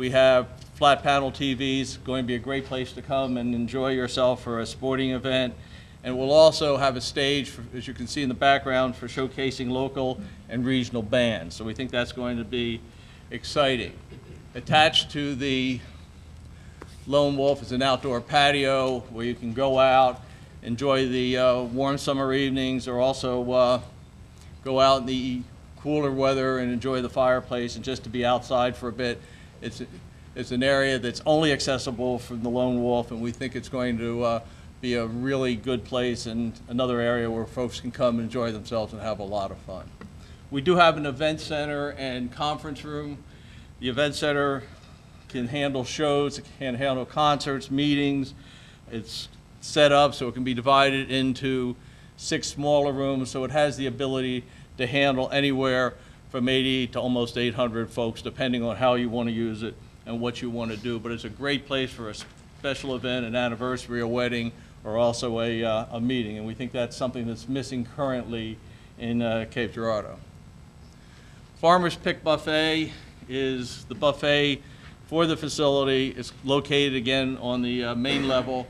We have flat panel TVs, going to be a great place to come and enjoy yourself for a sporting event. And we'll also have a stage, for, as you can see in the background, for showcasing local and regional bands. So we think that's going to be exciting. Attached to the Lone Wolf is an outdoor patio where you can go out, enjoy the warm summer evenings, or also go out in the cooler weather and enjoy the fireplace and just to be outside for a bit. It's an area that's only accessible from the Lone Wolf, and we think it's going to be a really good place and another area where folks can come and enjoy themselves and have a lot of fun. We do have an event center and conference room. The event center can handle shows, it can handle concerts, meetings. It's set up so it can be divided into 6 smaller rooms, so it has the ability to handle anywhere from 80 to almost 800 folks, depending on how you want to use it and what you want to do. But it's a great place for a special event, an anniversary, a wedding, or also a meeting, and we think that's something that's missing currently in Cape Girardeau. Farmer's Pick Buffet is the buffet for the facility. It's located again on the main level,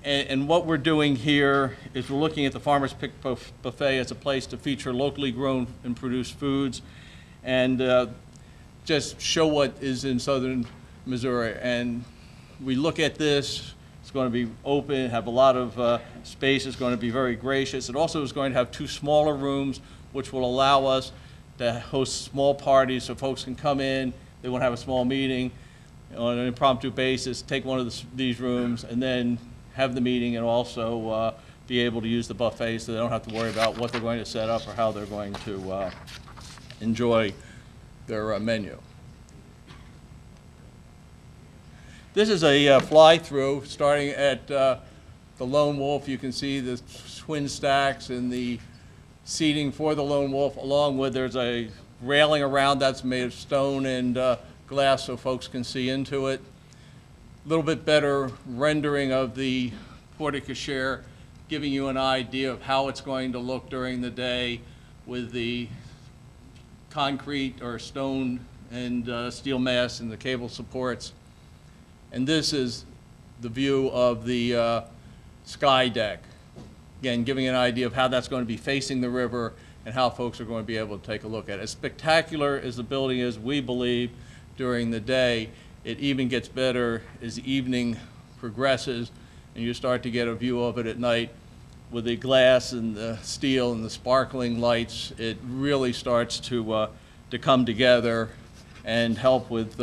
and what we're doing here is we're looking at the Farmer's Pick Buffet as a place to feature locally grown and produced foods and just show what is in southern Missouri. And we look at this. It's going to be open, have a lot of space. It's going to be very gracious. It also is going to have 2 smaller rooms, which will allow us to host small parties so folks can come in. They want to have a small meeting on an impromptu basis, take one of these rooms, and then have the meeting and also be able to use the buffet so they don't have to worry about what they're going to set up or how they're going to enjoy their menu. This is a fly-through starting at the Lone Wolf. You can see the twin stacks and the seating for the Lone Wolf, along with there's a railing around that's made of stone and glass so folks can see into it. A little bit better rendering of the porte-cochere, giving you an idea of how it's going to look during the day with the concrete or stone and steel masts and the cable supports. And this is the view of the sky deck. Again, giving an idea of how that's going to be facing the river and how folks are going to be able to take a look at it. As spectacular as the building is, we believe, during the day, it even gets better as the evening progresses and you start to get a view of it at night with the glass and the steel and the sparkling lights. It really starts to come together and help with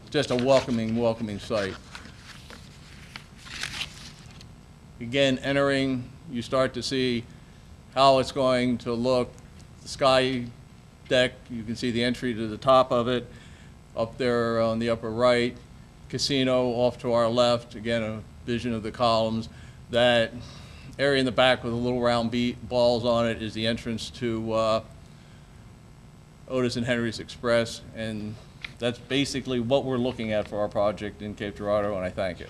just a welcoming sight. Again, entering, you start to see how it's going to look. The sky deck, you can see the entry to the top of it. Up there on the upper right, casino off to our left, again, a vision of the columns. That area in the back with the little round balls on it is the entrance to Otis and Henry's Express, and that's basically what we're looking at for our project in Cape Girardeau, and I thank you.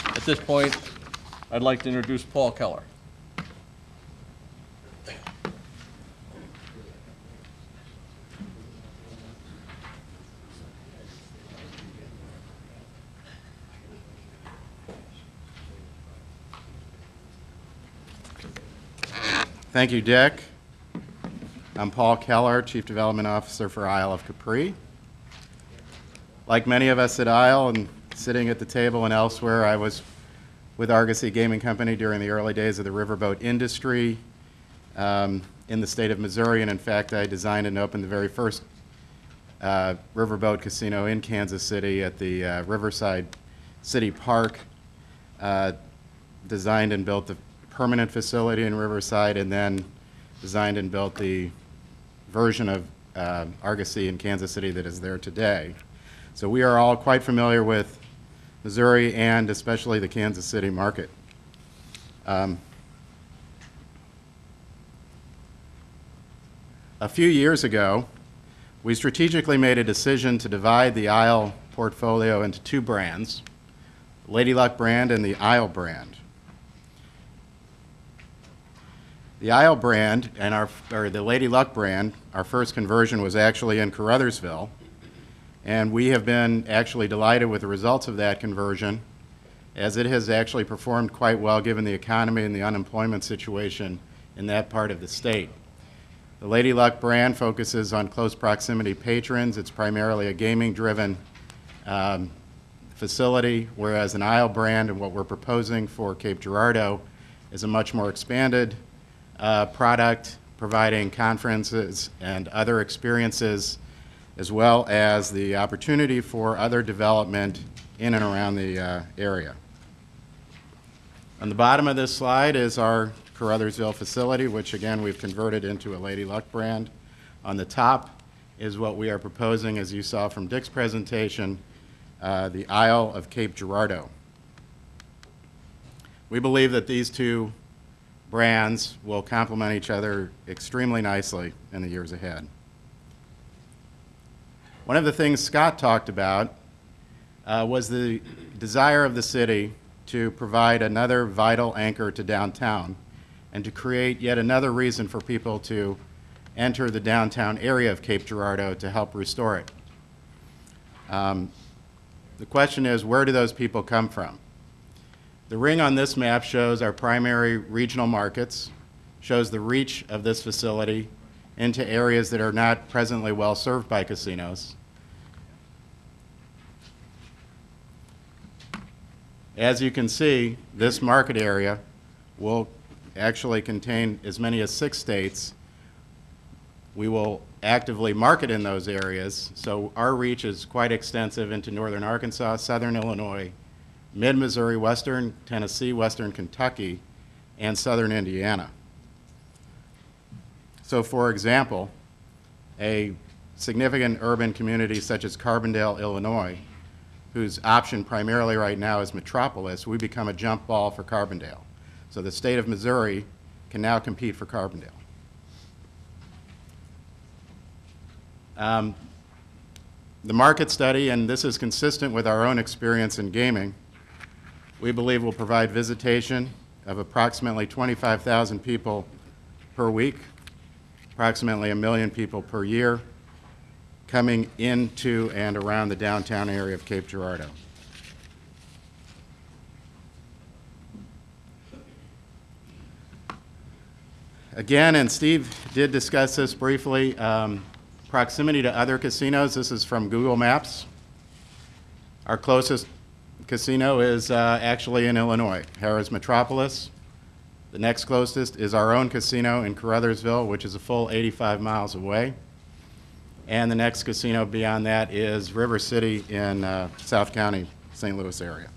At this point, I'd like to introduce Paul Keller. Thank you, Dick. I'm Paul Keller, Chief Development Officer for Isle of Capri. Like many of us at Isle and sitting at the table and elsewhere, I was with Argosy Gaming Company during the early days of the riverboat industry in the state of Missouri, and in fact, I designed and opened the very first riverboat casino in Kansas City at the Riverside City Park, designed and built the permanent facility in Riverside, and then designed and built the version of Argosy in Kansas City that is there today. So we are all quite familiar with Missouri and especially the Kansas City market. A few years ago, we strategically made a decision to divide the Isle portfolio into 2 brands, Lady Luck brand and the Isle brand. The Isle brand and the Lady Luck brand, our first conversion was actually in Caruthersville, And we have been actually delighted with the results of that conversion, as it has actually performed quite well given the economy and the unemployment situation in that part of the state. The Lady Luck brand focuses on close proximity patrons. It's primarily a gaming-driven facility, whereas an Isle brand and what we're proposing for Cape Girardeau is a much more expanded product, providing conferences and other experiences, as well as the opportunity for other development in and around the area. On the bottom of this slide is our Caruthersville facility, which again we've converted into a Lady Luck brand. On the top is what we are proposing, as you saw from Dick's presentation, the Isle of Cape Girardeau. We believe that these two brands will complement each other extremely nicely in the years ahead. One of the things Scott talked about was the desire of the city to provide another vital anchor to downtown and to create yet another reason for people to enter the downtown area of Cape Girardeau to help restore it. The question is, where do those people come from? The ring on this map shows our primary regional markets, shows the reach of this facility into areas that are not presently well served by casinos. As you can see, this market area will actually contain as many as 6 states. We will actively market in those areas, so our reach is quite extensive into northern Arkansas, southern Illinois, mid-Missouri, western Tennessee, western Kentucky, and southern Indiana. So for example, a significant urban community such as Carbondale, Illinois, whose option primarily right now is Metropolis, we become a jump ball for Carbondale. So the state of Missouri can now compete for Carbondale. The market study, and this is consistent with our own experience in gaming, we believe will provide visitation of approximately 25,000 people per week, approximately 1 million people per year, coming into and around the downtown area of Cape Girardeau. Again, and Steve did discuss this briefly, proximity to other casinos. This is from Google Maps. Our closest casino is actually in Illinois, Harrah's Metropolis. The next closest is our own casino in Caruthersville, which is a full 85 miles away. And the next casino beyond that is River City in South County, St. Louis area.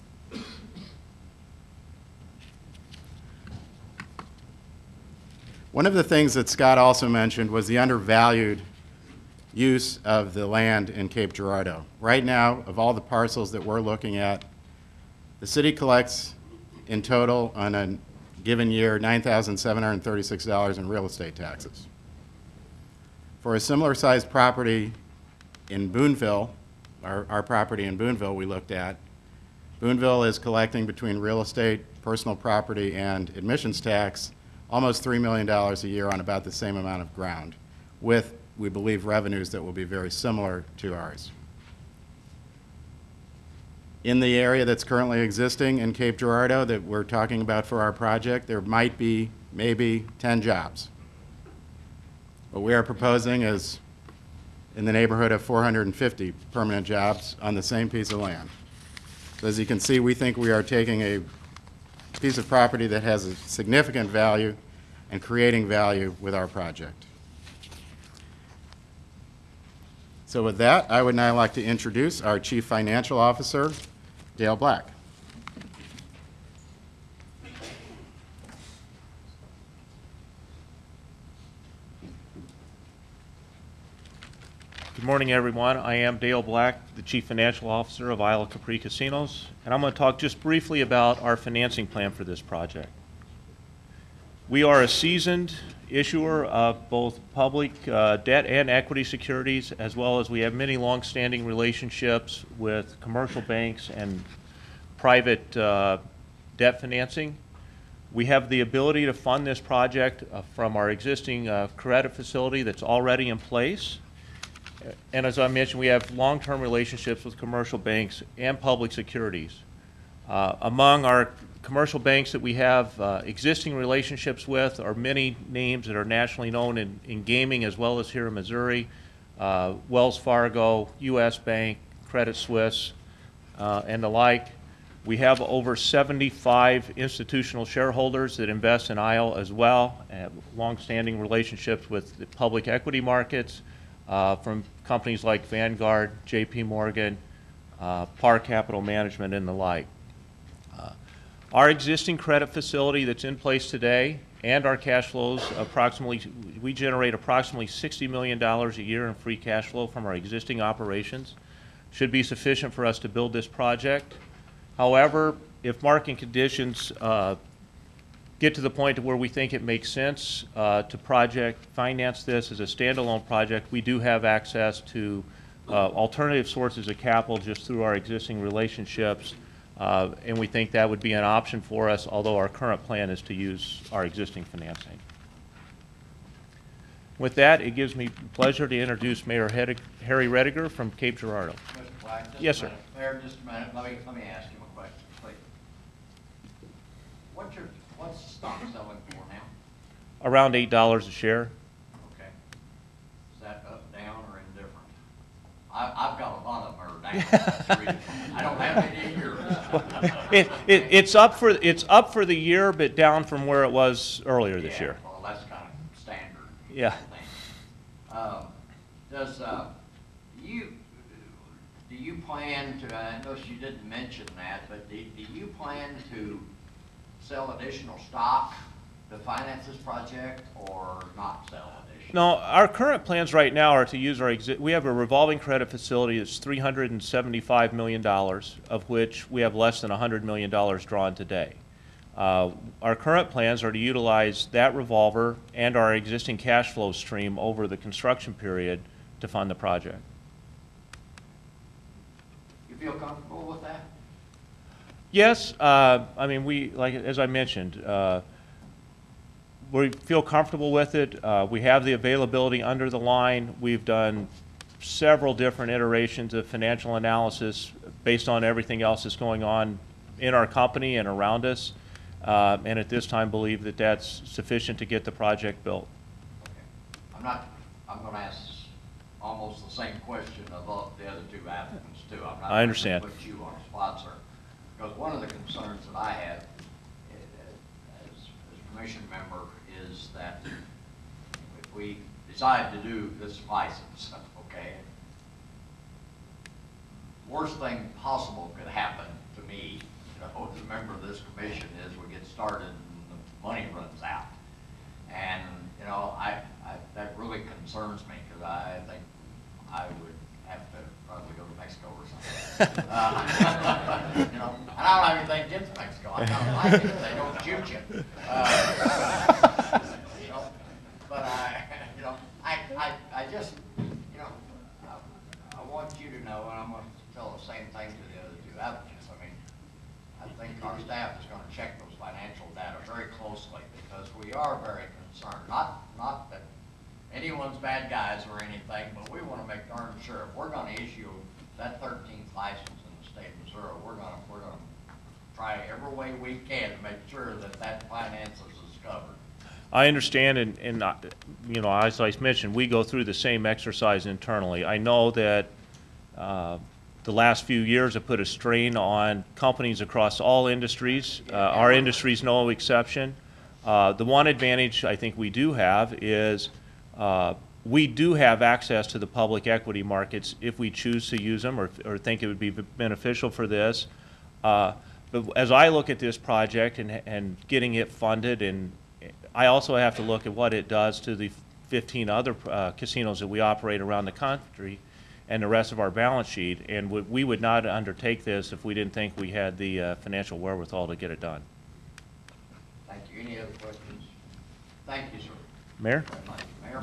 One of the things that Scott also mentioned was the undervalued use of the land in Cape Girardeau. Right now, of all the parcels that we're looking at, the city collects in total on a given year $9,736 in real estate taxes. For a similar sized property in Boonville, our property in Boonville we looked at, Boonville is collecting between real estate, personal property, and admissions tax almost $3 million a year on about the same amount of ground, with, we believe, revenues that will be very similar to ours. In the area that's currently existing in Cape Girardeau that we're talking about for our project, there might be maybe 10 jobs. What we are proposing is in the neighborhood of 450 permanent jobs on the same piece of land. So as you can see, we think we are taking a piece of property that has a significant value and creating value with our project. So with that, I would now like to introduce our Chief Financial Officer, Dale Black. Good morning, everyone. I am Dale Black, the Chief Financial Officer of Isle of Capri Casinos, and I'm going to talk just briefly about our financing plan for this project. We are a seasoned issuer of both public debt and equity securities, as well as we have many long-standing relationships with commercial banks and private debt financing. We have the ability to fund this project from our existing credit facility that's already in place. And as I mentioned, we have long-term relationships with commercial banks and public securities. Among our commercial banks that we have existing relationships with are many names that are nationally known in gaming as well as here in Missouri. Wells Fargo, U.S. Bank, Credit Suisse, and the like. We have over 75 institutional shareholders that invest in ISLE as well, long-standing relationships with the public equity markets from companies like Vanguard, J.P. Morgan, Par Capital Management, and the like. Our existing credit facility that's in place today and our cash flows, we generate approximately $60 million a year in free cash flow from our existing operations. Should be sufficient for us to build this project. However, if market conditions get to the point where we think it makes sense to finance this as a standalone project, we do have access to alternative sources of capital just through our existing relationships, and we think that would be an option for us, although our current plan is to use our existing financing. With that, it gives me pleasure to introduce Mayor Harry Rediger from Cape Girardeau. Mr. Black, just Yes, a sir. minute. Mayor, just a minute. Let me ask you a question, please. What's the stock selling for now? Around $8 a share. Okay. Is that up, down, or indifferent? I've got a lot of them are down. I don't have any years. It's up for the year, but down from where it was earlier this year. Well, that's kind of standard. Yeah. Do you plan to, I know you didn't mention that, but do you plan to sell additional stock to finance this project or not sell additional? No, our current plans right now are to use we have a revolving credit facility that's $375 million, of which we have less than $100 million drawn today. Our current plans are to utilize that revolver and our existing cash flow stream over the construction period to fund the project. You feel comfortable with that? Yes, I mean, as I mentioned, we feel comfortable with it. We have the availability under the line. We've done several different iterations of financial analysis based on everything else that's going on in our company and around us, and at this time believe that that's sufficient to get the project built. Okay. I'm going to ask almost the same question of the other two applicants too. I'm not I understand. going to put you on the spot, sir. Because one of the concerns that I have as a commission member is that if we decide to do this license, okay, worst thing possible could happen to me, as a member of this commission, is we get started and the money runs out. And, that really concerns me because I think I would have to probably go to Mexico or something. And I don't have anything against Mexico. I kind of like it. They don't shoot you. But I just, I want you to know, and I'm going to tell the same thing to the other two applicants. I mean, I think our staff is going to check those financial data very closely because we are very concerned. Not that anyone's bad guys or anything, but we want to make darn sure if we're going to issue that 13th license in the state of Missouri, we're going to try every way we can to make sure that finances is covered. I understand, and as I mentioned, we go through the same exercise internally. I know that the last few years have put a strain on companies across all industries. Our industry is no exception. The one advantage I think we do have is we do have access to the public equity markets if we choose to use them or think it would be beneficial for this. But as I look at this project and getting it funded, and I also have to look at what it does to the 15 other casinos that we operate around the country and the rest of our balance sheet, and we would not undertake this if we didn't think we had the financial wherewithal to get it done. Thank you. Any other questions? Thank you, sir. Mayor? Very much. Mayor?